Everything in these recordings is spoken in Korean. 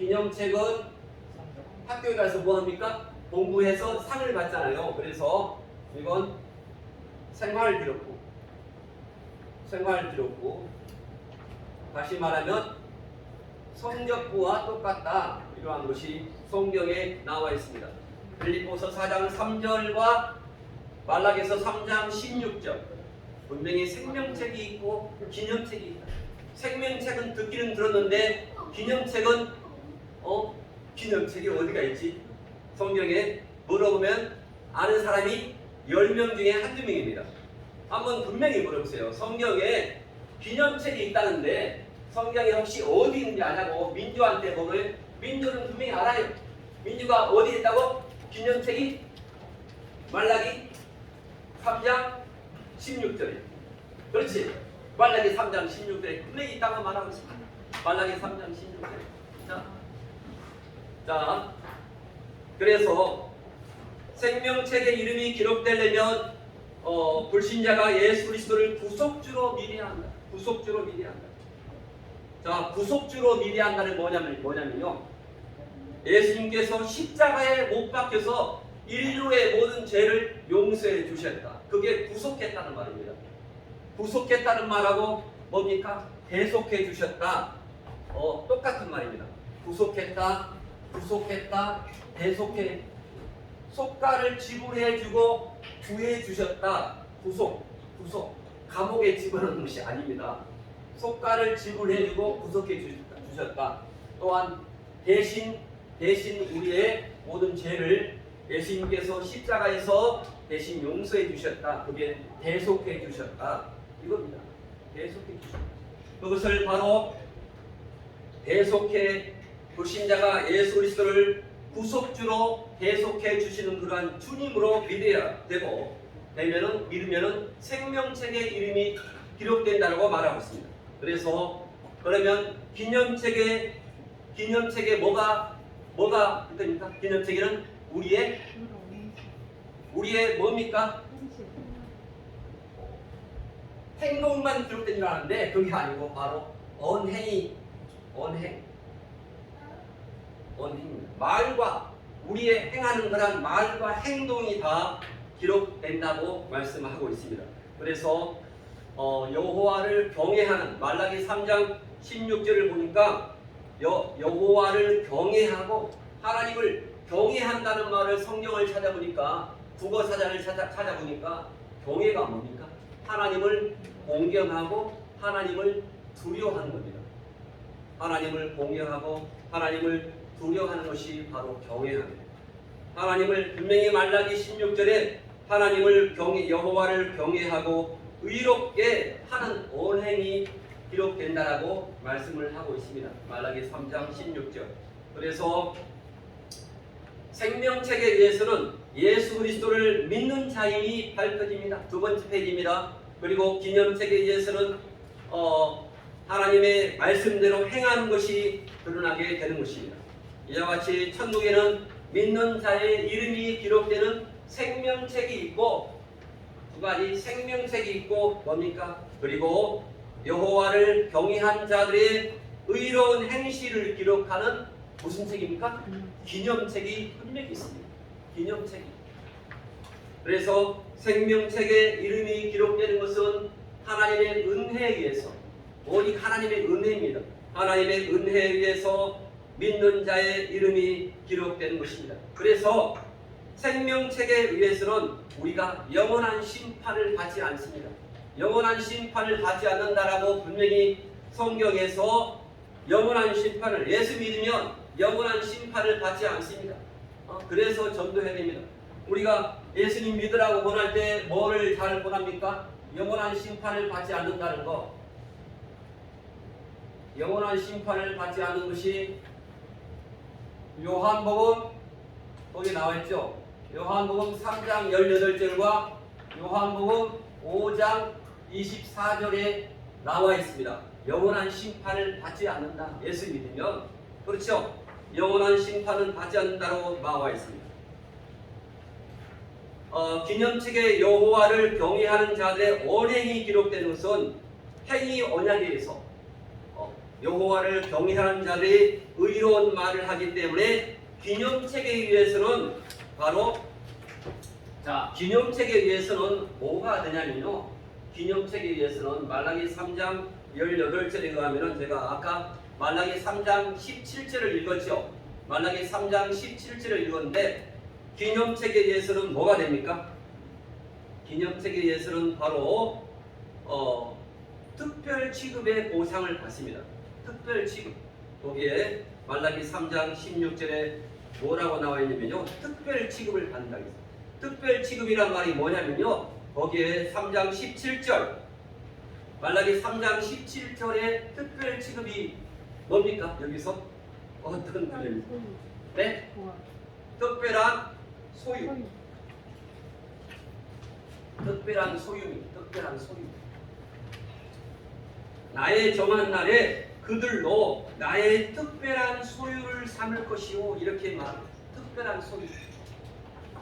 기념책은 학교에 가서 뭐 합니까? 공부해서 상을 받잖아요. 그래서 이건 생활기록부. 생활기록부. 다시 말하면 성적부와 똑같다. 이러한 것이 성경에 나와 있습니다. 빌립보서 4장 3절과 말라기서 3장 16절. 분명히 생명책이 있고 기념책이 있다. 생명책은 듣기는 들었는데 기념책은 기념책이 어디가 있지? 성경에 물어보면 아는 사람이 10명 중에 한두 명입니다. 한번 분명히 물어보세요. 성경에 기념책이 있다는데 성경에 혹시 어디 있는지 아냐고 민주한테 보면 민주는 분명히 알아요. 민주가 어디 있다고? 기념책이 말라기 3장 16절이에요. 그렇지? 말라기 3장 16절에 분명히 있다고 말하고 있습니다. 말라기 3장 16절에. 자, 그래서 생명책의 이름이 기록되려면 불신자가 예수 그리스도를 구속주로 믿어야 한다. 구속주로 믿어야 한다. 자, 구속주로 믿어야 한다는 뭐냐면요. 예수님께서 십자가에 못 박혀서 인류의 모든 죄를 용서해 주셨다. 그게 구속했다는 말입니다. 구속했다는 말하고 뭡니까? 대속해 주셨다. 똑같은 말입니다. 구속했다, 대속해, 속가를 지불해 주고 구해 주셨다. 구속. 감옥에 집어넣는 것이 아닙니다. 속가를 지불해 주고 구속해 주셨다. 또한 대신 우리의 모든 죄를 예수님께서 십자가에서 대신 용서해 주셨다. 그게 대속해 주셨다. 이겁니다. 대속해 주셨다. 그것을 바로 대속해 불신자가 예수 그리스도를 구속주로 대속해 주시는 그러한 주님으로 믿어야 믿으면은 생명책의 이름이 기록된다고 말하고 있습니다. 그래서 그러면 기념책에 뭐가 있습니까? 기념책에는 우리의 뭡니까? 행동만 기록된 줄 아는데 그게 아니고 바로 언행입니다. 말과 우리의 행하는 그런 말과 행동이 다 기록된다고 말씀하고 있습니다. 그래서 여호와를 경외하는 말라기 3장 16절을 보니까 여호와를 경외하고 하나님을 경외한다는 말을 성경을 찾아보니까 국어사전을 찾아보니까 경외가 뭡니까? 하나님을 공경하고 하나님을 두려워하는 겁니다. 하나님을 공경하고 하나님을 두려워하는 것이 바로 경외합니다. 하나님을 분명히 말라기 16절에 하나님을 여호와를 경외하고 의롭게 하는 언행이 기록된다라고 말씀을 하고 있습니다. 말라기 3장 16절. 그래서 생명책에 의해서는 예수 그리스도를 믿는 자임이 밝혀집니다. 두 번째 페이지입니다. 그리고 기념책에 의해서는 하나님의 말씀대로 행하는 것이 드러나게 되는 것입니다. 이와 같이 천국에는 믿는 자의 이름이 기록되는 생명책이 있고 두 가지 생명책이 있고 뭡니까? 그리고 여호와를 경외한 자들의 의로운 행실을 기록하는 무슨 책입니까? 기념책이 분명히 있습니다. 기념책이. 그래서 생명책에 이름이 기록되는 것은 하나님의 은혜에 의해서 오직 하나님의 은혜입니다. 하나님의 은혜에 의해서 믿는 자의 이름이 기록되는 것입니다. 그래서 생명책에 의해서는 우리가 영원한 심판을 받지 않습니다. 영원한 심판을 받지 않는다라고 분명히 성경에서 영원한 심판을 예수 믿으면 영원한 심판을 받지 않습니다. 그래서 전도해야 됩니다. 우리가 예수님 믿으라고 권할 때 뭐를 잘 권합니까? 영원한 심판을 받지 않는다는 거. 영원한 심판을 받지 않는 것이 요한복음 거기 나와 있죠. 요한복음 3장 18절과 요한복음 5장 24절에 나와 있습니다. 영원한 심판을 받지 않는다. 예수 믿으면 그렇죠. 영원한 심판은 받지 않는다고 나와 있습니다. 기념책에 여호와를 경외하는 자들의 언행이 기록된 것은 행위 언약에 의해서 여호와를 경외하는 자들이 의로운 말을 하기 때문에 기념책에 의해서는 바로 기념책에 의해서는 뭐가 되냐면요. 기념책에 의해서는 말라기 3장 18절에 의하면은 제가 아까 말라기 3장 17절을 읽었죠. 말라기 3장 17절을 읽었는데 기념책에 의해서는 뭐가 됩니까? 기념책에 의해서는 바로 특별 취급의 보상을 받습니다. 특별 취급. 거기에 말라기 3장 16절에 뭐라고 나와 있냐면요. 특별 취급을 받는다. 특별 취급이란 말이 뭐냐면요. 거기에 3장 17절 말라기 3장 17절에 특별 취급이 뭡니까? 여기서 어떤 분입니까? 네? 특별한 소유. 특별한 소유입니다. 특별한 소유. 나의 정한 날에 그들로 나의 특별한 소유를 삼을 것이요. 이렇게 말합니다. 특별한 소유.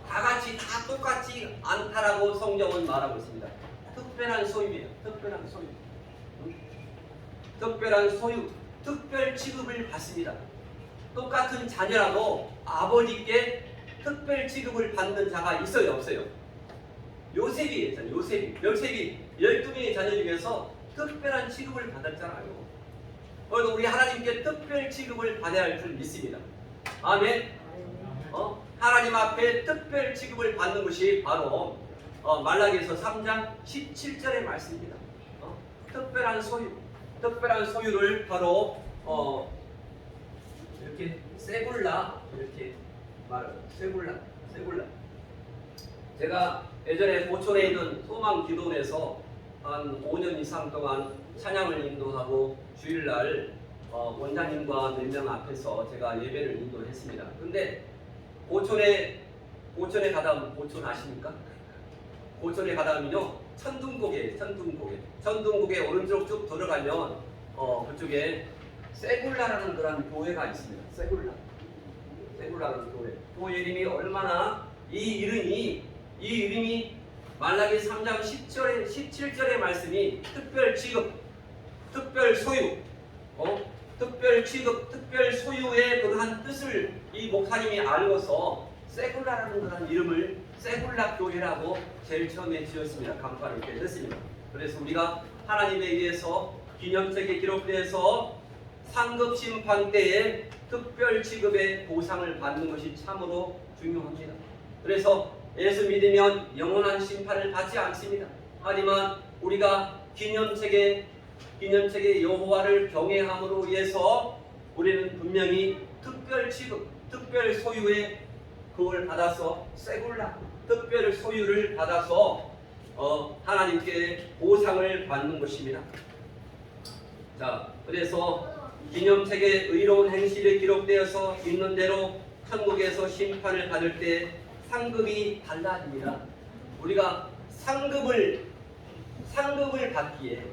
다 같이 다 똑같지 않다라고 성경은 말하고 있습니다. 특별한 소유예요. 특별한 소유. 특별한 소유. 특별 취급을 받습니다. 똑같은 자녀라도 아버지께 특별 취급을 받는 자가 있어요, 없어요? 요셉이 12명의 자녀 중에서 특별한 취급을 받았잖아요. 그래도 우리 하나님께 특별 취급을 받아야 할 줄 믿습니다. 아멘. 하나님 앞에 특별 취급을 받는 것이 바로 말라기에서 3장 17절의 말씀입니다. 특별한 소유를 바로 이렇게 세굴라 이렇게 말합니다. 세굴라. 제가 예전에 고촌에 있는 소망기도원에서 한 5년 이상 동안 찬양을 인도하고 주일날 원장님과 몇 명 앞에서 제가 예배를 인도했습니다. 근데 고촌에 가다 고촌 아십니까? 고촌에 가다면요 천둥고개 오른쪽 쭉 들어가면 그쪽에 세굴라라는 그런 교회가 있습니다. 세굴라라는 교회. 그 이름이 얼마나 이 이름이 말라기 3장 17절의 말씀이 특별 취급, 특별 소유, 특별 취급, 특별 소유의 그러한 뜻을 이 목사님이 알고서 세굴라라는 그런 이름을 세굴라 교회라고 제일 처음에 지었습니다. 간판을 이렇게 했습니다. 그래서 우리가 하나님에 의해서 기념책에 기록돼서 상급 심판 때에 특별 취급의 보상을 받는 것이 참으로 중요합니다. 그래서 예수 믿으면 영원한 심판을 받지 않습니다. 하지만 우리가 기념책에 여호와를 경외함으로 인해서 우리는 분명히 특별 취급, 특별 소유의 그걸 받아서 세굴라, 특별 소유를 받아서 하나님께 보상을 받는 것입니다. 자, 그래서 기념책에 의로운 행실이 기록되어서 있는 대로 천국에서 심판을 받을 때 상급이 달라집니다. 우리가 상급을 받기에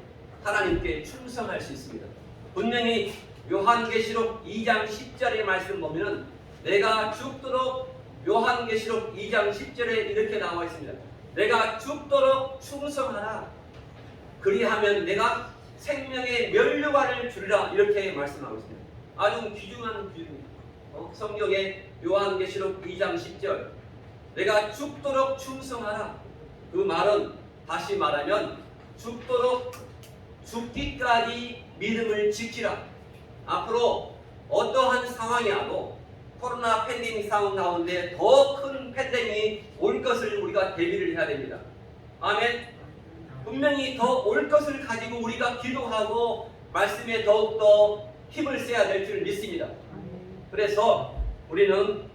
하나님께 충성할 수 있습니다. 분명히 요한계시록 2장 10절의 말씀 보면 내가 죽도록 요한계시록 2장 10절에 이렇게 나와 있습니다. 내가 죽도록 충성하라. 그리하면 내가 생명의 면류관을 주리라. 이렇게 말씀하고 있습니다. 아주 귀중한 구절입니다. 성경의 요한계시록 2장 10절 내가 죽도록 충성하라. 그 말은 다시 말하면 죽도록 죽기까지 믿음을 지키라. 앞으로 어떠한 상황이 와도 코로나 팬데믹 상황 가운데 더 큰 팬데믹이 올 것을 우리가 대비를 해야 됩니다. 아멘. 분명히 더 올 것을 가지고 우리가 기도하고 말씀에 더욱더 힘을 써야 될 줄 믿습니다. 그래서 우리는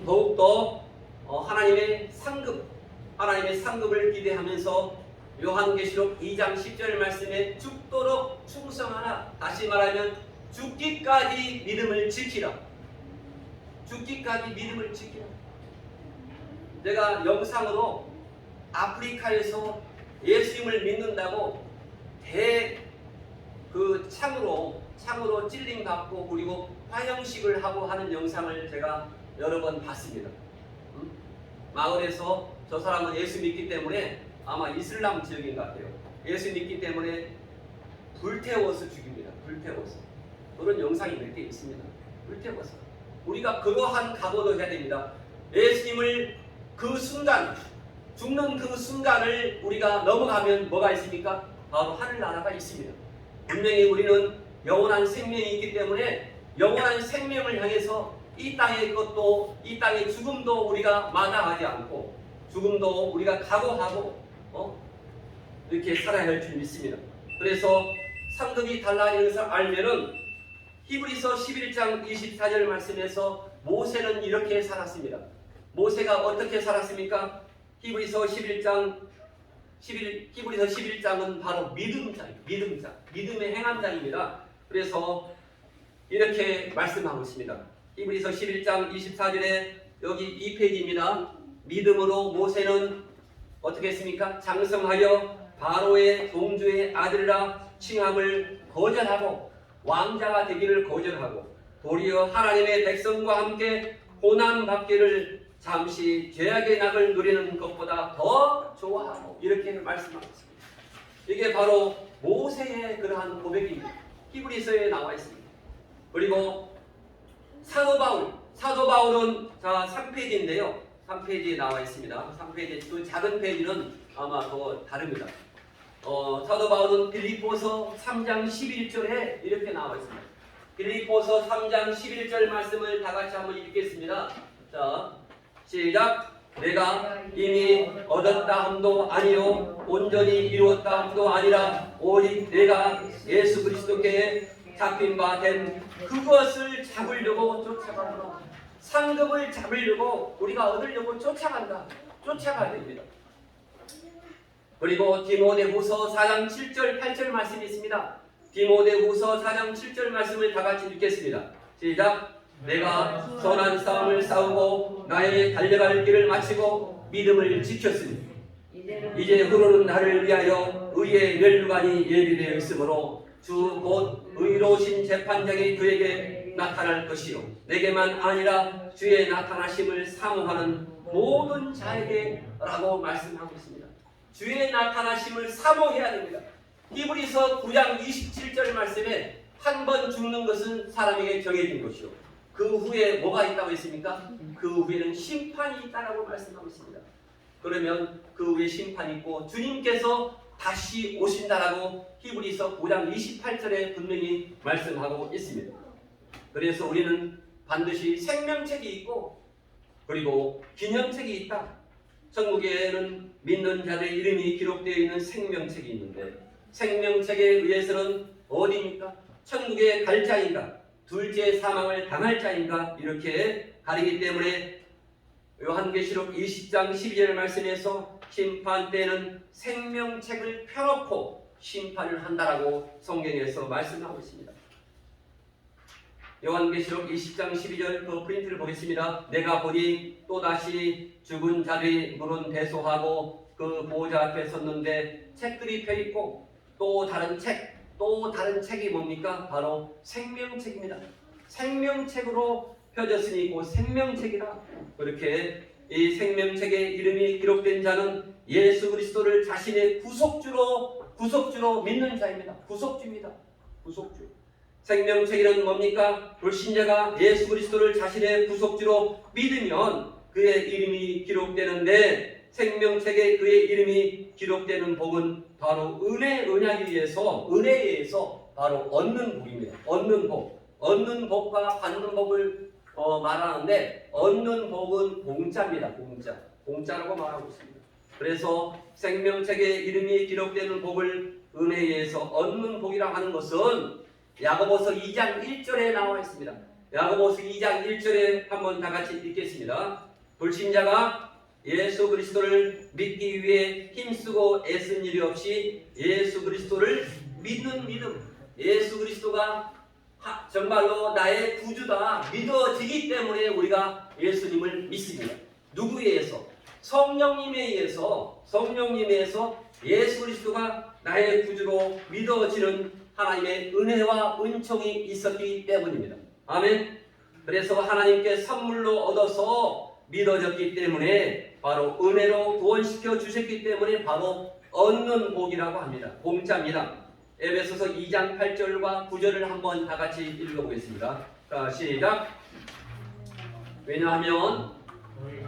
더욱더 하나님의 상급을 기대하면서 요한계시록 2장 10절 말씀에 죽도록 충성하라. 다시 말하면 죽기까지 믿음을 지키라. 죽기까지 믿음을 지키라. 제가 영상으로 아프리카에서 예수님을 믿는다고 창으로 찔림 받고 그리고 화형식을 하고 하는 영상을 제가 여러 번 봤습니다. 마을에서 저 사람은 예수 믿기 때문에 아마 이슬람 지역인 것 같아요. 예수 믿기 때문에 불태워서 죽입니다. 불태워서. 그런 영상이 몇 개 있습니다. 불태워서. 우리가 그러한 각오도 해야 됩니다. 예수님을 그 순간, 죽는 그 순간을 우리가 넘어가면 뭐가 있습니까? 바로 하늘나라가 있습니다. 분명히 우리는 영원한 생명이 있기 때문에 영원한 생명을 향해서 이 땅의 것도, 이 땅의 죽음도 우리가 마다하지 않고 죽음도 우리가 각오하고 이렇게 살아야 할 줄 믿습니다. 그래서 상급이 달라지는 것을 알면은 히브리서 11장 24절 말씀에서 모세는 이렇게 살았습니다. 모세가 어떻게 살았습니까? 히브리서 11장은 바로 믿음의 행함장입니다. 그래서 이렇게 말씀하고 있습니다. 히브리서 11장 24절에 여기 2페이지입니다. 믿음으로 모세는 어떻게 했습니까? 장성하여 바로의 동주의 아들이라 칭함을 거절하고 왕자가 되기를 거절하고 도리어 하나님의 백성과 함께 고난 받기를 잠시 죄악의 낙을 누리는 것보다 더 좋아하고 이렇게 말씀하고 있습니다. 이게 바로 모세의 그러한 고백입니다. 히브리서에 나와 있습니다. 그리고 사도 바울은 3페이지인데요. 3페이지에 나와 있습니다. 3페이지 또 작은 페이지는 아마 더 다릅니다. 사도 바울은 빌립보서 3장 11절에 이렇게 나와 있습니다. 빌립보서 3장 11절 말씀을 다 같이 한번 읽겠습니다. 자, 시작. 내가 이미 얻었다 함도 아니요 온전히 이루었다 함도 아니라 오직 내가 예수 그리스도께 잡힌 바 된 그것을 잡으려고 쫓아가노라. 상급을 잡으려고 우리가 얻으려고 쫓아가야 됩니다. 그리고 디모데후서 4장 7절 8절 말씀이 있습니다. 디모데후서 4장 7절 말씀을 다 같이 읽겠습니다. 시작. 내가 선한 싸움을 싸우고 나의 달려갈 길을 마치고 믿음을 지켰으니 이제 후로는 나를 위하여 의의 면류관이 예비되어 있으므로 주 곧 의로우신 재판장이 그에게 나타날 것이요 내게만 아니라 주의 나타나심을 사모하는 모든 자에게 라고 말씀하고 있습니다. 주의 나타나심을 사모해야 됩니다. 히브리서 9장 27절 말씀에 한 번 죽는 것은 사람에게 정해진 것이요 그 후에 뭐가 있다고 했습니까? 그 후에는 심판이 있다라고 말씀하고 있습니다. 그러면 그 후에 심판이 있고 주님께서 다시 오신다라고 히브리서 9장 28절에 분명히 말씀하고 있습니다. 그래서 우리는 반드시 생명책이 있고 그리고 기념책이 있다. 천국에는 믿는 자들의 이름이 기록되어 있는 생명책이 있는데 생명책에 의해서는 어디입니까? 천국에 갈 자인가? 둘째 사망을 당할 자인가? 이렇게 가리기 때문에 요한계시록 20장 12절 말씀에서 심판 때는 생명책을 펴놓고 심판을 한다라고 성경에서 말씀하고 있습니다. 요한계시록 20장 12절 그 프린트를 보겠습니다. 내가 보니 또다시 죽은 자들이 물은 대소하고 그 보호자 앞에 섰는데 책들이 펴있고 또 다른 책이 뭡니까? 바로 생명책입니다. 생명책으로 펴졌으니 곧 생명책이다. 그렇게 이 생명책에 이름이 기록된 자는 예수 그리스도를 자신의 구속주로 믿는 자입니다. 구속주입니다. 구속주. 생명책에는 뭡니까? 불신자가 예수 그리스도를 자신의 구속주로 믿으면 그의 이름이 기록되는데 생명책에 그의 이름이 기록되는 복은 바로 은혜에 의해서 바로 얻는 복입니다. 얻는 복과 받는 복을 말하는데 얻는 복은 공짜입니다. 공짜라고 말하고 있습니다. 그래서 생명책에 이름이 기록되는 복을 은혜에 의해서 얻는 복이라고 하는 것은 야고보서 2장 1절에 나와 있습니다. 야고보서 2장 1절에 한번 다 같이 읽겠습니다. 불신자가 예수 그리스도를 믿기 위해 힘쓰고 애쓴 일이 없이 예수 그리스도를 믿는 믿음, 예수 그리스도가 정말로 나의 구주다 믿어지기 때문에 우리가 예수님을 믿습니다. 누구에 의해서? 성령님에 의해서 예수 그리스도가 나의 구주로 믿어지는 하나님의 은혜와 은총이 있었기 때문입니다. 아멘. 그래서 하나님께 선물로 얻어서 믿어졌기 때문에 바로 은혜로 구원시켜 주셨기 때문에 바로 얻는 복이라고 합니다. 공짜입니다. 에베소서 2장 8절과 9절을 한번 다 같이 읽어보겠습니다. 자, 시작. 왜냐하면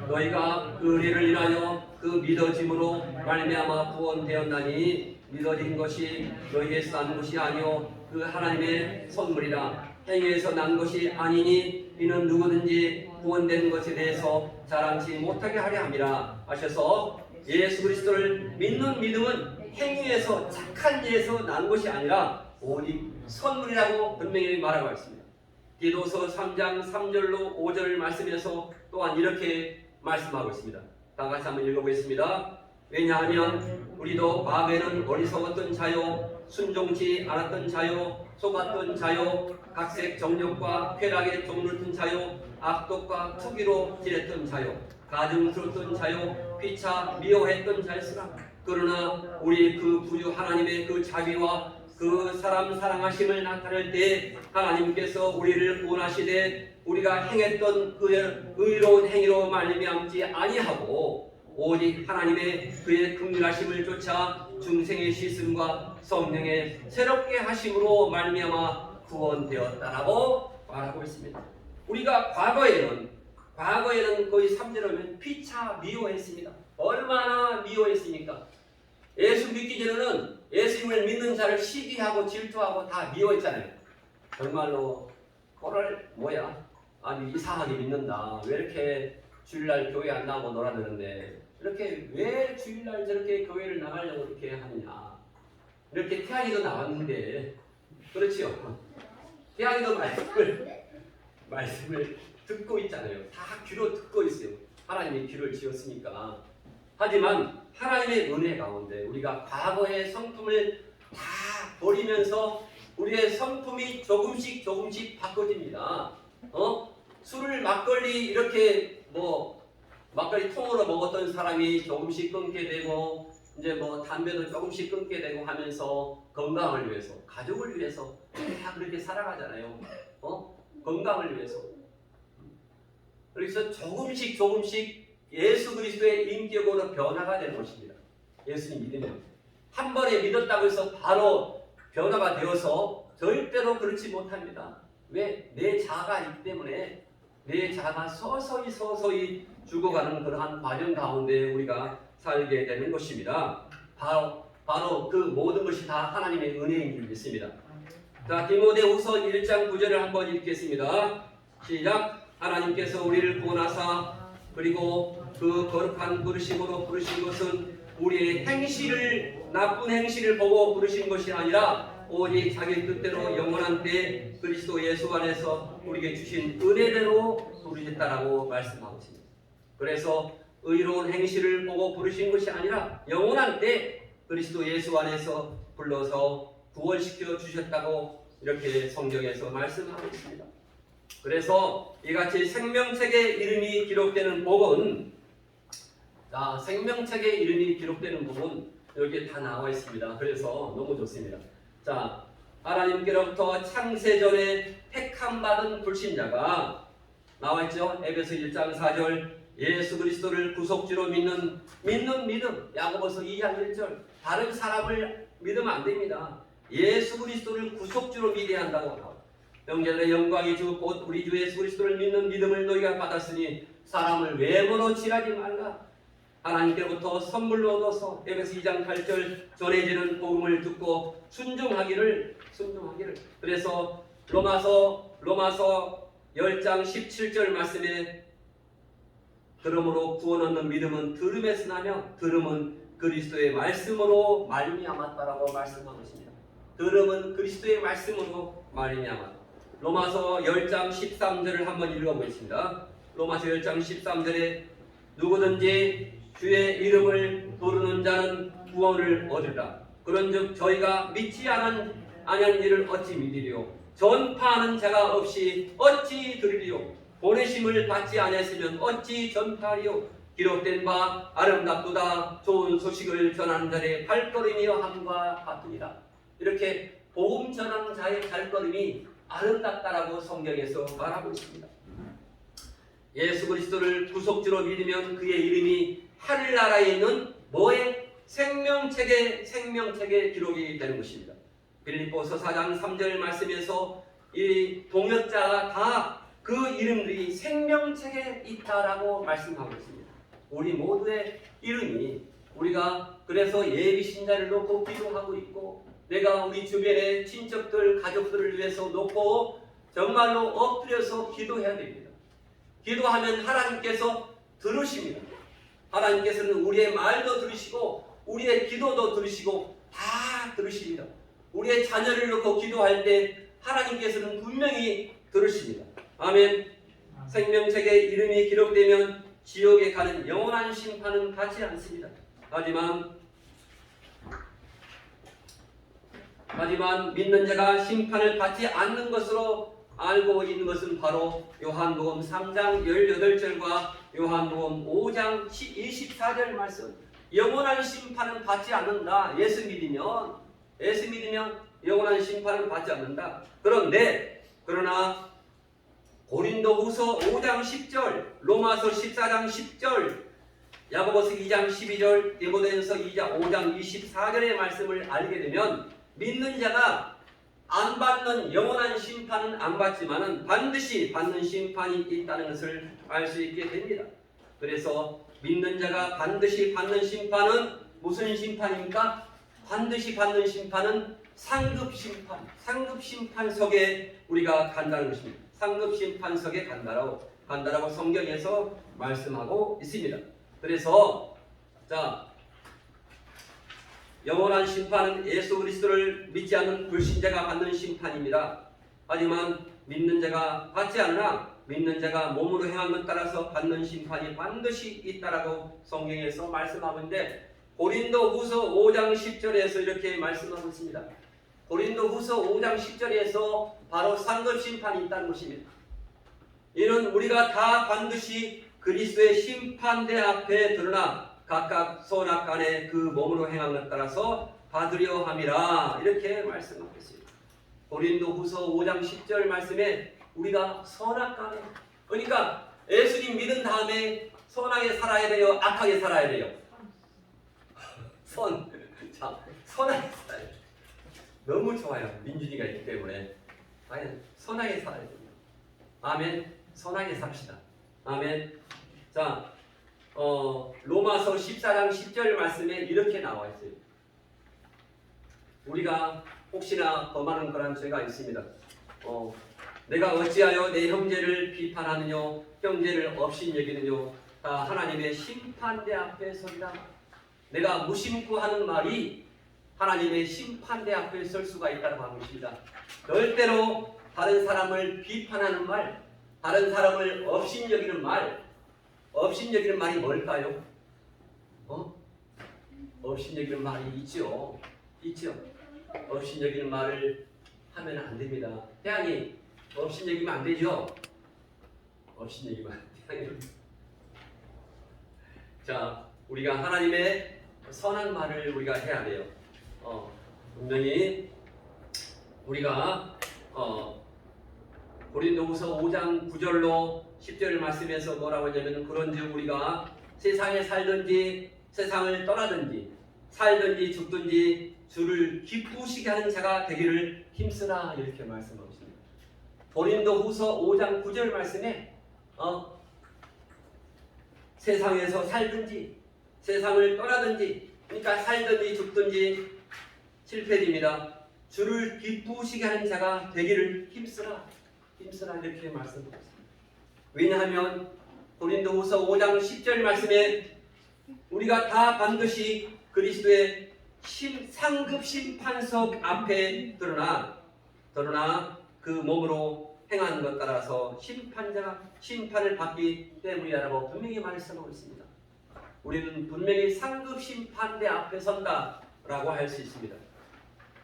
너희가 그 은혜를 인하여 그 믿어짐으로 말미암아 구원되었나니 믿어진 것이 너희에서 난 것이 아니요 그 하나님의 선물이라. 행위에서 난 것이 아니니 이는 누구든지 구원된 것에 대해서 자랑치 못하게 하려 함이라 하셔서 예수 그리스도를 믿는 믿음은 행위에서 착한 일에서 난 것이 아니라 오직 선물이라고 분명히 말하고 있습니다. 디도서 3장 3절로 5절 말씀에서 또한 이렇게 말씀하고 있습니다. 다 같이 한번 읽어보겠습니다. 왜냐하면 우리도 과거에는 어리석었던 자요 순종치 않았던 자요 속았던 자요 각색 정욕과 쾌락에 종르던 자요 악독과 투기로 지냈던 자요 가증스럽던 자요 피차 미워했던 자였으나 그러나 우리 그 구주 하나님의 그 자비와 그 사람 사랑하심을 나타낼 때 하나님께서 우리를 구원하시되 우리가 행했던 그 의로운 행위로 말미암지 아니하고 오직 하나님의 그의 긍휼하심을 쫓아 중생의 씻음과 성령의 새롭게 하심으로 말미암아 구원되었다라고 말하고 있습니다. 우리가 과거에는 거의 3절이면 피차 미워했습니다. 얼마나 미워했습니까? 예수 믿기 전에는 예수님을 믿는 자를 시기하고 질투하고 다 미워했잖아요. 정말로 그걸 아니 이상하게 믿는다. 왜 이렇게 주일날 교회 안 나오고 놀아드는데 이렇게 왜 주일날 저렇게 교회를 나가려고 이렇게 하느냐. 이렇게 태양이도 나왔는데 그렇지요. 태양이도 말씀을 듣고 있잖아요. 다 귀로 듣고 있어요. 하나님이 귀를 지었으니까. 하지만 하나님의 은혜 가운데 우리가 과거의 성품을 다 버리면서 우리의 성품이 조금씩 바꿔집니다. 술을 막걸리 이렇게 막걸리 통으로 먹었던 사람이 조금씩 끊게 되고 이제 담배도 조금씩 끊게 되고 하면서 건강을 위해서 가족을 위해서 다 그렇게 살아가잖아요. 건강을 위해서. 그래서 조금씩 예수 그리스도의 인격으로 변화가 되는 것입니다. 예수님 믿으면 한 번에 믿었다고 해서 바로 변화가 되어서 절대로 그렇지 못합니다. 왜? 내 자아가 있기 때문에 내 자아가 서서히 죽어가는 그러한 과정 가운데 우리가 살게 되는 것입니다. 바로 그 모든 것이 다 하나님의 은혜인 줄 믿습니다. 자, 디모데후서 1장 9절을 한번 읽겠습니다. 시작. 하나님께서 우리를 구원하사 그리고 그 거룩한 부르심으로 부르신 것은 우리의 나쁜 행실을 보고 부르신 것이 아니라 오직 자기 뜻대로 영원한 때 그리스도 예수 안에서 우리에게 주신 은혜대로 부르셨다라고 말씀하고 있습니다. 그래서 의로운 행실을 보고 부르신 것이 아니라 영원한 때 그리스도 예수 안에서 불러서 구원시켜 주셨다고 이렇게 성경에서 말씀하고 있습니다. 그래서 이같이 생명책에 이름이 기록되는 복은 생명책에 이름이 기록되는 복은 여기에 다 나와 있습니다. 그래서 너무 좋습니다. 자, 하나님께로부터 창세전에 택함받은 불신자가 나와 있죠. 에베소 1장 4절 예수 그리스도를 구속주로 믿는 믿음. 야고보서 2장 1절 다른 사람을 믿으면 안 됩니다. 예수 그리스도를 구속주로 믿어야 한다고 합니다. 형제들의 영광이 주 곧 우리 주 예수 그리스도를 믿는 믿음을 너희가 받았으니 사람을 외모로 칠하지 말라. 하나님께로부터 선물로 얻어서 에베소 2장 8절 전해지는 복음을 듣고 순종하기를. 그래서 로마서 10장 17절 말씀에 그러므로 구원 얻는 믿음은 들음에서 나며 들음은 그리스도의 말씀으로 말미암았다라고 말씀하고 있습니다. 들음은 그리스도의 말씀으로 말미암았다. 로마서 10장 13절을 한번 읽어보겠습니다. 로마서 10장 13절에 누구든지 주의 이름을 부르는 자는 구원을 얻으리라. 그런즉 저희가 믿지 아니한 일을 어찌 믿으리요? 전파하는 자가 없이 어찌 들으리요? 보내심을 받지 아니했으면 어찌 전파하리요? 기록된 바 아름답도다 좋은 소식을 전하는 자의 발걸음이여 함과 같으니라. 이렇게 복음 전하는 자의 발걸음이 아름답다라고 성경에서 말하고 있습니다. 예수 그리스도를 구속주로 믿으면 그의 이름이 하늘나라에 있는 생명책에 기록이 되는 것입니다. 빌립보서 4장 3절 말씀에서 이 동역자가 다 그 이름들이 생명책에 있다라고 말씀하고 있습니다. 우리 모두의 이름이 우리가 그래서 예비 신자를 놓고 기도하고 있고 내가 우리 주변의 친척들 가족들을 위해서 놓고 정말로 엎드려서 기도해야 됩니다. 기도하면 하나님께서 들으십니다. 하나님께서는 우리의 말도 들으시고 우리의 기도도 들으시고 다 들으십니다. 우리의 자녀를 놓고 기도할 때 하나님께서는 분명히 들으십니다. 아멘. 생명책에 이름이 기록되면 지옥에 가는 영원한 심판은 받지 않습니다. 하지만 믿는 자가 심판을 받지 않는 것으로 알고 있는 것은 바로 요한복음 3장 18절과 요한복음 5장 24절 말씀. 영원한 심판은 받지 않는다. 예수 믿으면 영원한 심판은 받지 않는다. 그러나 고린도후서 5장 10절, 로마서 14장 10절, 야고보서 2장 12절, 디모데전서 5장 24절의 말씀을 알게 되면 믿는 자가 안 받는 영원한 심판은 안 받지만은 반드시 받는 심판이 있다는 것을 알 수 있게 됩니다. 그래서 믿는 자가 반드시 받는 심판은 무슨 심판입니까? 반드시 받는 심판은 상급 심판석에 우리가 간다는 것입니다. 상급 심판석에 간다라고 성경에서 말씀하고 있습니다. 그래서 영원한 심판은 예수 그리스도를 믿지 않는 불신자가 받는 심판입니다. 하지만 믿는 자가 받지 않으나 믿는 자가 몸으로 행한 것 따라서 받는 심판이 반드시 있다라고 성경에서 말씀하고 있는데 고린도후서 5장 10절에서 이렇게 말씀하고 있습니다. 고린도후서 5장 10절에서 바로 상급 심판이 있다는 것입니다. 이는 우리가 다 반드시 그리스도의 심판대 앞에 드러나 각각 선악간에 그 몸으로 행한 것 따라서 받으려 함이라 이렇게 말씀하고 있습니다. 고린도후서 5장 10절 말씀에 우리가 선악간에 그러니까 예수님 믿은 다음에 선하게 살아야 돼요? 악하게 살아야 돼요? 선하게 살아야 돼요. 너무 좋아요. 민준이가 있기 때문에 과연 선하게 살아야 됩니다. 아멘. 선하게 삽시다. 아멘. 로마서 14장 10절 말씀에 이렇게 나와 있어요. 우리가 혹시나 범하는 그런 죄가 있습니다. 내가 어찌하여 내 형제를 비판하느냐 형제를 업신여기느냐 다 하나님의 심판대 앞에 서리라. 내가 무심코 하는 말이 하나님의 심판대 앞에 설 수가 있다고 하는 것입니다. 절대로 다른 사람을 비판하는 말, 다른 사람을 업신여기는 말이 뭘까요? 업신여기는 말이 있죠. 업신여기는 말을 하면 안 됩니다. 태양이 업신여기면 안 되죠. 업신여기면 안 돼요. 우리가 하나님의 선한 말을 우리가 해야 돼요. 분명히 우리가 고린도후서 5장 9절로 10절 말씀에서 뭐라고 하냐면 그런즉 우리가 세상에 살든지 세상을 떠나든지 살든지 죽든지 주를 기쁘시게 하는 자가 되기를 힘쓰라 이렇게 말씀하고 있습니다. 고린도후서 5장 9절 말씀에 세상에서 살든지 세상을 떠나든지 그러니까 살든지 죽든지 실패입니다. 주를 기쁘시게 하는 자가 되기를 힘쓰라 이렇게 말씀하고 있습니다. 왜냐하면 고린도후서 5장 10절 말씀에 우리가 다 반드시 그리스도의 상급 심판석 앞에 드러나 그 몸으로 행한 것 따라서 심판을 받기 때문이라고 분명히 말씀하고 있습니다. 우리는 분명히 상급 심판대 앞에 선다라고 할 수 있습니다.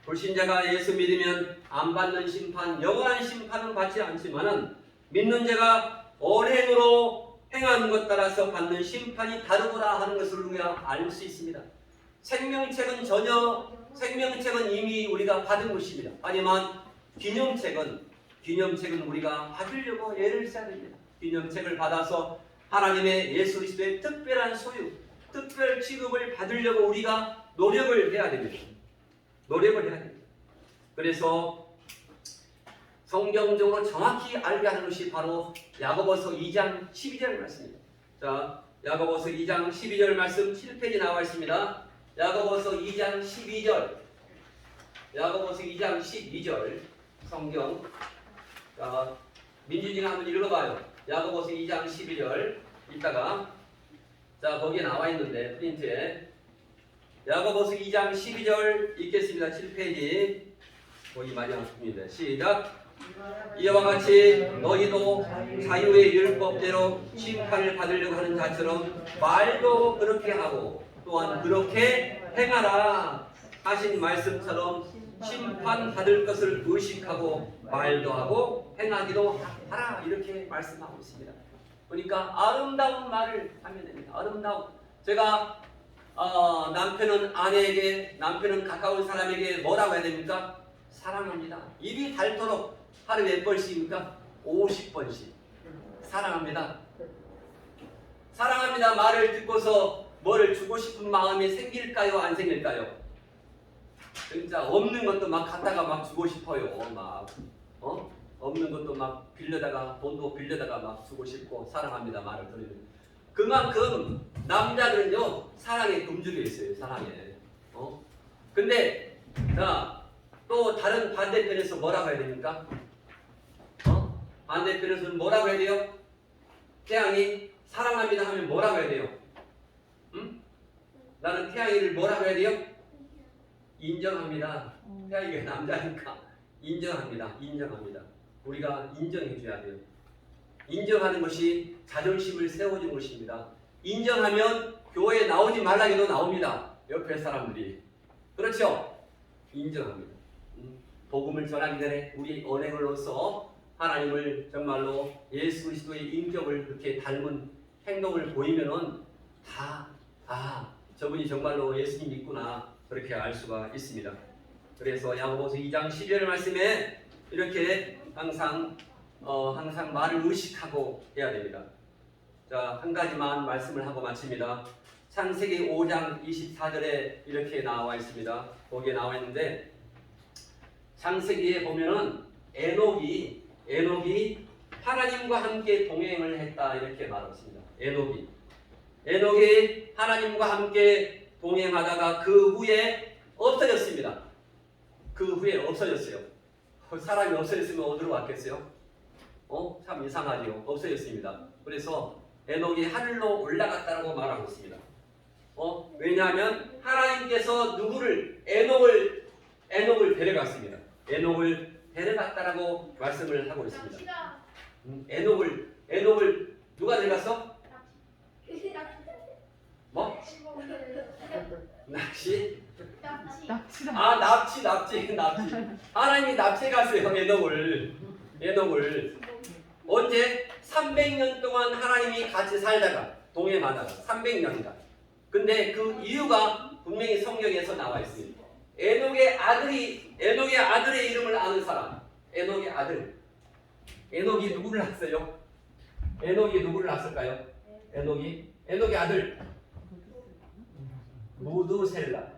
불신자가 예수 믿으면 안 받는 심판, 영원한 심판은 받지 않지만은 믿는 자가 언행으로 행하는 것 따라서 받는 심판이 다르구나 하는 것을 우리가 알 수 있습니다. 생명책은 이미 우리가 받은 것입니다. 하지만 기념책은 우리가 받으려고 애를 써야 됩니다. 기념책을 받아서 하나님의 예수 그리스도의 특별한 소유, 특별 취급을 받으려고 우리가 노력을 해야 됩니다. 그래서 성경적으로 정확히 알게 하는 것이 바로 야고보서 2장 12절 말씀입니다. 자, 야고보서 2장 12절 말씀 7페이지 나와 있습니다. 야고보서 2장 12절. 야고보서 2장 12절 성경. 자, 민준이가 한번 읽어봐요. 야고보서 2장 12절. 이따가 자 거기에 나와 있는데 프린트에 야고보서 2장 12절 읽겠습니다. 7페이지 거기 마지막 부분인데 시작. 이와 같이 너희도 자유의 율법대로 심판을 받으려고 하는 자처럼 말도 그렇게 하고 또한 그렇게 행하라 하신 말씀처럼 심판받을 것을 의식하고 말도 하고 행하기도 하라 이렇게 말씀하고 있습니다. 그러니까 아름다운 말을 하면 됩니다. 아름다운. 제가 남편은 아내에게, 남편은 가까운 사람에게 뭐라고 해야 됩니까? 사랑합니다. 입이 닳도록 하루에 몇 번씩입니까? 50번씩. 사랑합니다. 사랑합니다. 말을 듣고서 뭐를 주고 싶은 마음이 생길까요? 안 생길까요? 진짜 없는 것도 막 갖다가 막 주고 싶어요. 막 없는 것도 막 빌려다가 돈도 빌려다가 막 주고 싶고 사랑합니다 말을 들으면 그만큼 남자들은요 사랑에 굶주려 있어요. 사랑에. 근데 자 또 다른 반대편에서 뭐라고 해야 됩니까? 반대편에서는 뭐라고 해야 돼요? 태양이 사랑합니다 하면 뭐라고 해야 돼요? 나는 태양이를 뭐라고 해야 돼요? 인정합니다. 태양이가 남자니까 인정합니다. 인정합니다. 우리가 인정해줘야 돼요. 인정하는 것이 자존심을 세워주는 것입니다. 인정하면 교회에 나오지 말라기도 나옵니다. 옆에 사람들이. 그렇죠? 인정합니다. 복음을 전하기 전에 우리 언행으로서 하나님을 정말로 예수 그리스도의 인격을 그렇게 닮은 행동을 보이면은 저분이 정말로 예수님 믿구나 그렇게 알 수가 있습니다. 그래서 야고보서 2장 12절 말씀에 이렇게 항상 말을 의식하고 해야 됩니다. 자, 한 가지만 말씀을 하고 마칩니다. 창세기 5장 24절에 이렇게 나와 있습니다. 거기에 나와 있는데 창세기에 보면은 에녹이 하나님과 함께 동행을 했다 이렇게 말했습니다. 에녹이 하나님과 함께 동행하다가 그 후에 없어졌습니다. 그 후에 없어졌어요. 사람이 없어졌으면 어디로 왔겠어요? 참 이상하죠. 없어졌습니다. 그래서 에녹이 하늘로 올라갔다고 말하고 있습니다. 왜냐하면 하나님께서 에녹을 데려갔습니다. 에녹을 데려갔다라고 말씀을 하고 있습니다. 에녹을 누가 데려갔어? 뭐? 납치? 납치. 하나님이 납치해 갔어요. 에녹을. 언제? 300년 동안 하나님이 같이 살다가 동행하다가 300년간. 근데 그 이유가 분명히 성경에서 나와 있습니다. 에녹의 아들의 이름을 아는 사람. 에녹의 아들. 에녹이 누구를 낳았어요? 에녹이 누구를 낳았을까요? 에녹의 아들. 무두셀라.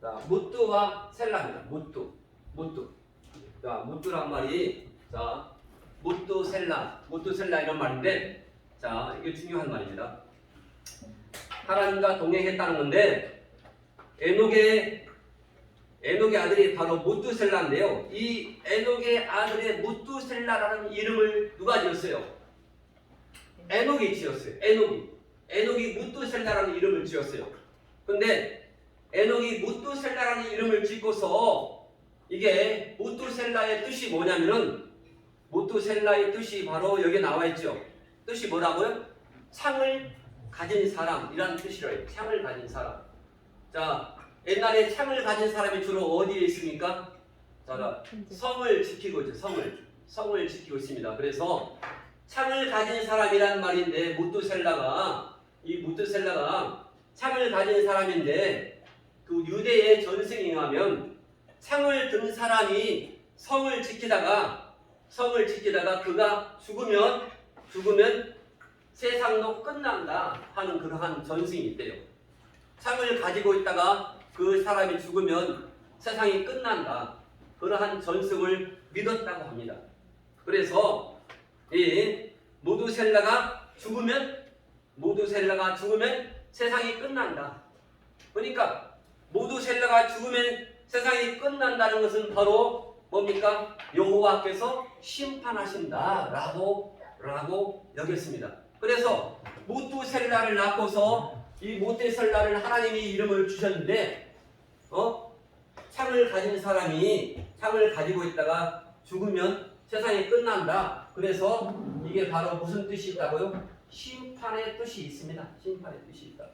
자, 무뚜와 셀라입니다. 무뚜. 자, 무뚜란 말이 무뚜셀라 이런 말인데 자, 이게 중요한 말입니다. 하나님과 동행했다는 건데 에녹의 아들이 바로 무뚜셀라인데요. 이 에녹의 아들의 무뚜셀라라는 이름을 누가 지었어요? 에녹이 지었어요. 에녹이 무뚜셀라라는 이름을 지었어요. 근데 에녹이 무뚜셀라라는 이름을 짓고서 이게 무뚜셀라의 뜻이 뭐냐면은 무뚜셀라의 뜻이 바로 여기 나와 있죠. 뜻이 뭐라고요? 창을 가진 사람이라는 뜻이래요. 창을 가진 사람. 자, 옛날에 창을 가진 사람이 주로 어디에 있습니까? 자, 성을 지키고 있죠. 성을 지키고 있습니다. 그래서 창을 가진 사람이란 말인데 무뚜셀라가 창을 가진 사람인데 그 유대의 전승에 의하면 창을 든 사람이 성을 지키다가 그가 죽으면 세상도 끝난다 하는 그러한 전승이 있대요. 창을 가지고 있다가 그 사람이 죽으면 세상이 끝난다. 그러한 전승을 믿었다고 합니다. 그래서 이 모두셀라가 죽으면 세상이 끝난다. 그러니까 모두셀라가 죽으면 세상이 끝난다는 것은 바로 뭡니까? 여호와께서 심판하신다라고 여겼습니다. 그래서 모두셀라를 낳고서 이 모두셀라를 하나님이 이름을 주셨는데 창을 가진 사람이 창을 가지고 있다가 죽으면 세상이 끝난다. 그래서 이게 바로 무슨 뜻이 있다고요? 심판의 뜻이 있습니다. 심판의 뜻이 있다.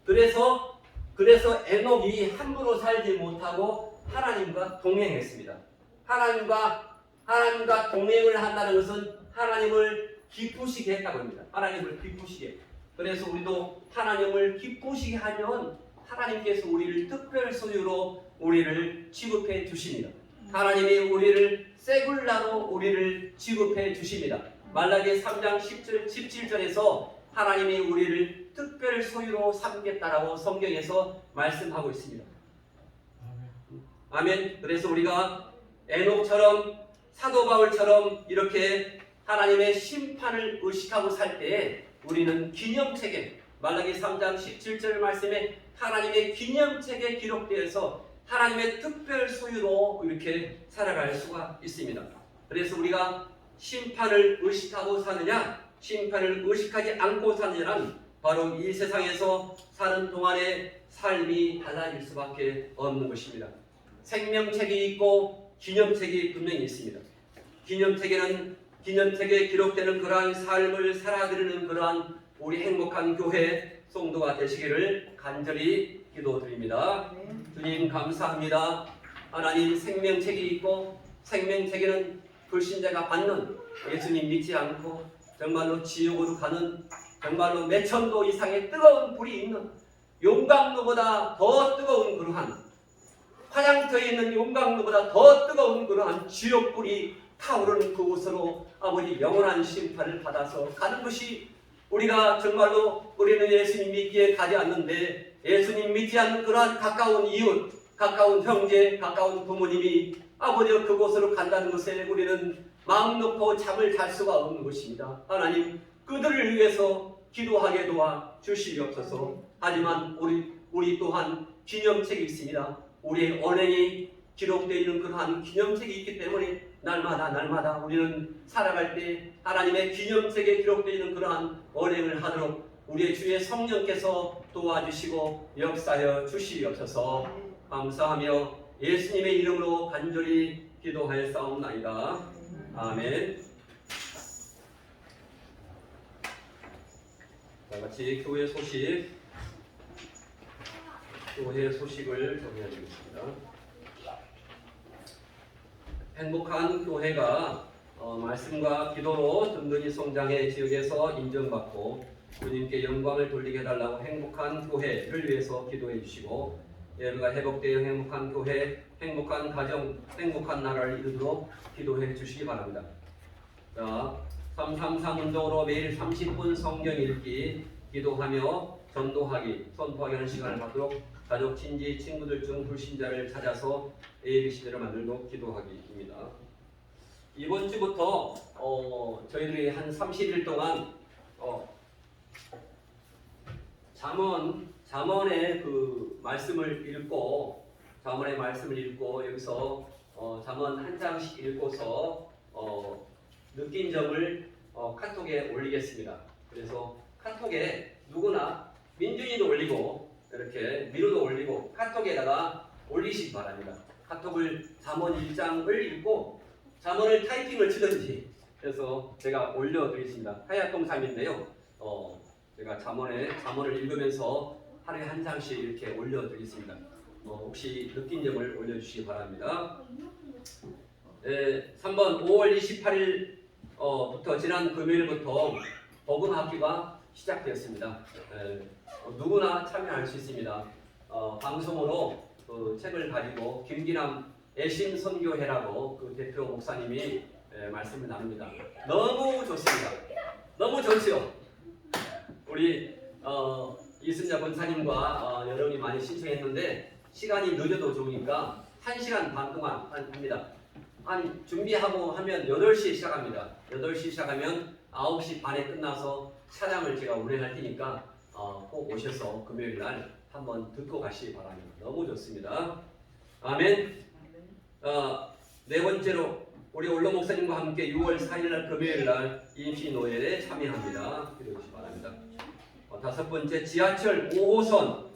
그래서 에녹이 함부로 살지 못하고 하나님과 동행했습니다. 하나님과 동행을 한다는 것은 하나님을 기쁘시게 했다고 합니다. 하나님을 기쁘시게. 그래서 우리도 하나님을 기쁘시게 하면 하나님께서 우리를 특별 소유로 우리를 취급해 주십니다. 하나님이 우리를 세굴라로 우리를 취급해 주십니다. 말라기 3장 17절에서 하나님이 우리를 특별 소유로 삼겠다라고 성경에서 말씀하고 있습니다. 아멘. 그래서 우리가 에녹처럼 사도 바울처럼 이렇게 하나님의 심판을 의식하고 살 때에 우리는 기념책에 말라기 3장 17절 말씀에 하나님의 기념책에 기록되어서 하나님의 특별 소유로 이렇게 살아갈 수가 있습니다. 그래서 우리가 심판을 의식하고 사느냐, 심판을 의식하지 않고 사느냐는 바로 이 세상에서 사는 동안의 삶이 달라질 수밖에 없는 것입니다. 생명책이 있고 기념책이 분명히 있습니다. 기념책에 기록되는 그러한 삶을 살아드리는 그러한 우리 행복한 교회 성도가 되시기를 간절히 기도드립니다. 주님 감사합니다. 하나님 생명책이 있고 생명책에는 불신자가 받는 예수님 믿지 않고 정말로 지옥으로 가는 정말로 몇천도 이상의 뜨거운 불이 있는 용광로보다 더 뜨거운 그러한 화장터에 있는 용광로보다 더 뜨거운 그러한 지옥불이 타오르는 그곳으로 아버지 영원한 심판을 받아서 가는 것이 우리가 정말로 우리는 예수님 믿기에 가지 않는데 예수님 믿지 않는 그러한 가까운 이웃, 가까운 형제, 가까운 부모님이 아버지 그곳으로 간다는 것에 우리는 마음 놓고 잠을 잘 수가 없는 것입니다. 하나님 그들을 위해서 기도하게 도와 주시옵소서. 하지만 우리 또한 기념책이 있습니다. 우리의 언행이 기록되어 있는 그러한 기념책이 있기 때문에 날마다 우리는 살아갈 때 하나님의 기념책에 기록되어 있는 그러한 언행을 하도록 우리의 주의 성령께서 도와주시고 역사하여 주시옵소서. 감사하며 예수님의 이름으로 간절히 기도하였사옵나이다. 아멘. 자, 같이 교회 소식을 정리해드리겠습니다. 행복한 교회가 말씀과 기도로 든든히 성장해 지역에서 인정받고 주님께 영광을 돌리게 해달라고 행복한 교회를 위해서 기도해 주시고 예배가 회복되어 행복한 교회, 행복한 가정, 행복한 나라를 이루도록 기도해 주시기 바랍니다. 자, 333 운동으로 매일 30분 성경 읽기, 기도하며 전도하기, 선포하기 하는 시간을 갖도록 가족, 친지, 친구들 중 불신자를 찾아서 ABC대로 만들도록 기도하기입니다. 이번 주부터 저희들이 한 30일 동안 잠언의 그 말씀을 읽고 여기서 잠언 한 장씩 읽고서 느낀 점을 카톡에 올리겠습니다. 그래서 카톡에 누구나 민준이도 올리고 이렇게 미루도 올리고 카톡에다가 올리시기 바랍니다. 카톡을 잠언 1장을 읽고 잠언을 타이핑을 치든지 그래서 제가 올려드리겠습니다. 하야동삼인데요. 제가 잠언을 읽으면서 하루에 한 장씩 이렇게 올려드리겠습니다. 혹시 느낀 점을 올려주시기 바랍니다. 3번 5월 28일부터 지난 금요일부터 복음학기가 시작되었습니다. 누구나 참여할 수 있습니다. 방송으로 그 책을 가지고 김기남 애심선교회라고 그 대표 목사님이 말씀을 나눕니다. 너무 좋습니다. 너무 좋지요. 우리 이순자 권사님과 여러분이 많이 신청했는데 시간이 늦어도 좋으니까 1시간 반 동안 합니다. 준비하고 하면 8시에 시작합니다. 8시 시작하면 9시 반에 끝나서 차량을 제가 운행할 테니까 꼭 오셔서 금요일 날 한번 듣고 가시기 바랍니다. 너무 좋습니다. 아멘. 네 번째로 우리 올로 목사님과 함께 6월 4일 날 금요일 날 임시노예에 참여합니다. 기도해 주시기 바랍니다. 다섯 번째, 지하철 5호선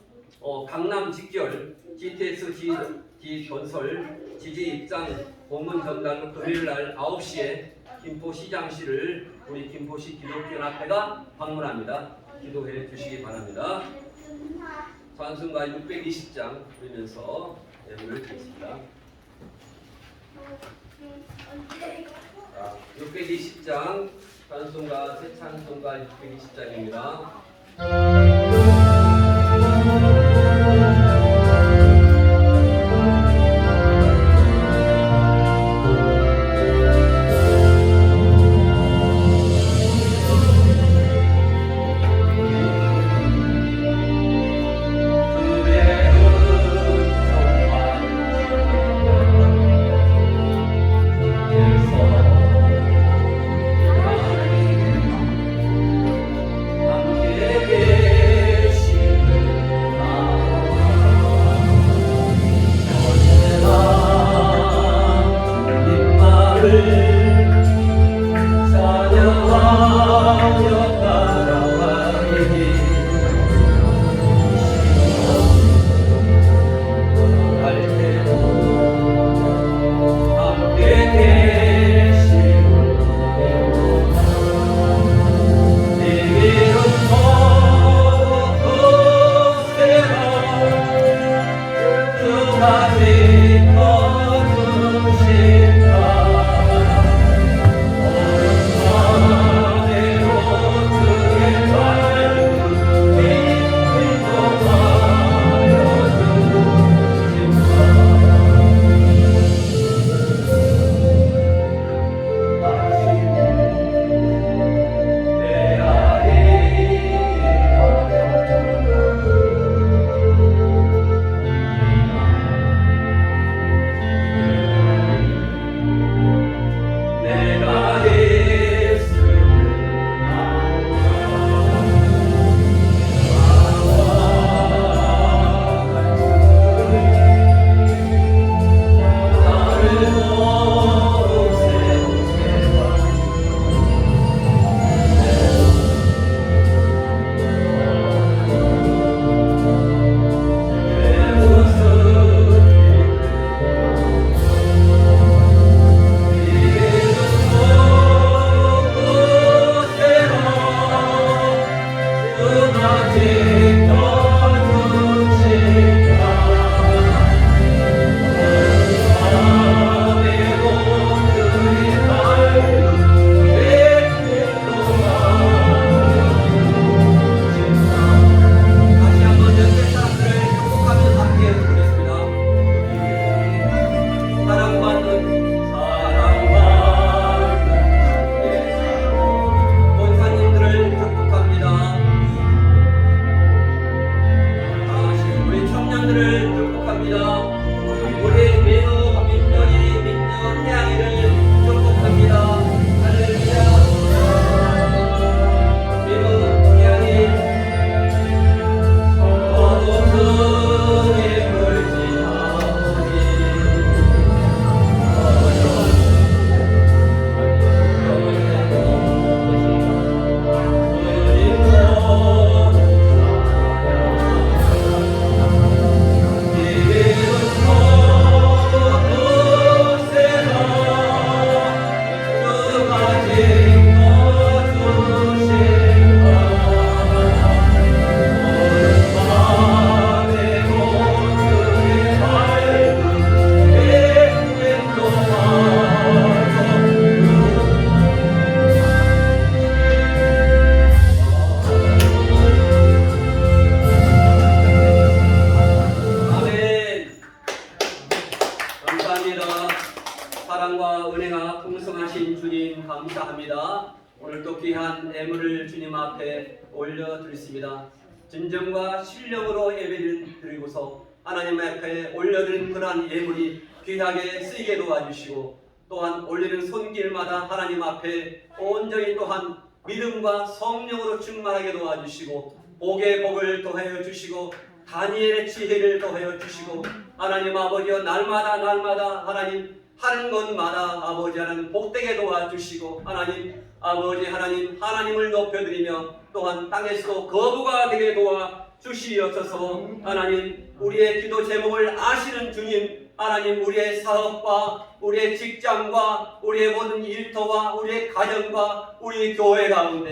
강남 직결 GTX 지 건설 지지 입장 공문 전달로 금요일 날 9시에 김포시장시를 우리 김포시 기독교연합회가 방문합니다. 기도해 주시기 바랍니다. 찬송가 620장 부르면서 예물을 드리겠습니다. 620장 찬송가 새 찬송가 620장입니다. 사랑과 은혜가 풍성하신 주님 감사합니다. 오늘도 귀한 예물을 주님 앞에 올려드렸습니다. 진정과 신령으로 예배를 드리고서 하나님 앞에 올려드린 그러한 예물이 귀하게 쓰이게 도와주시고 또한 올리는 손길마다 하나님 앞에 온전히 또한 믿음과 성령으로 충만하게 도와주시고 복의 복을 더하여 주시고 다니엘의 지혜를 더하여 주시고 하나님 아버지여 날마다 하나님 하는 것마다 아버지 하나님 복되게 도와주시고 하나님 아버지 하나님을 높여드리며 또한 땅에서도 거부가 되게 도와주시옵소서. 하나님 우리의 기도 제목을 아시는 주님, 하나님 우리의 사업과 우리의 직장과 우리의 모든 일터와 우리의 가정과 우리 교회 가운데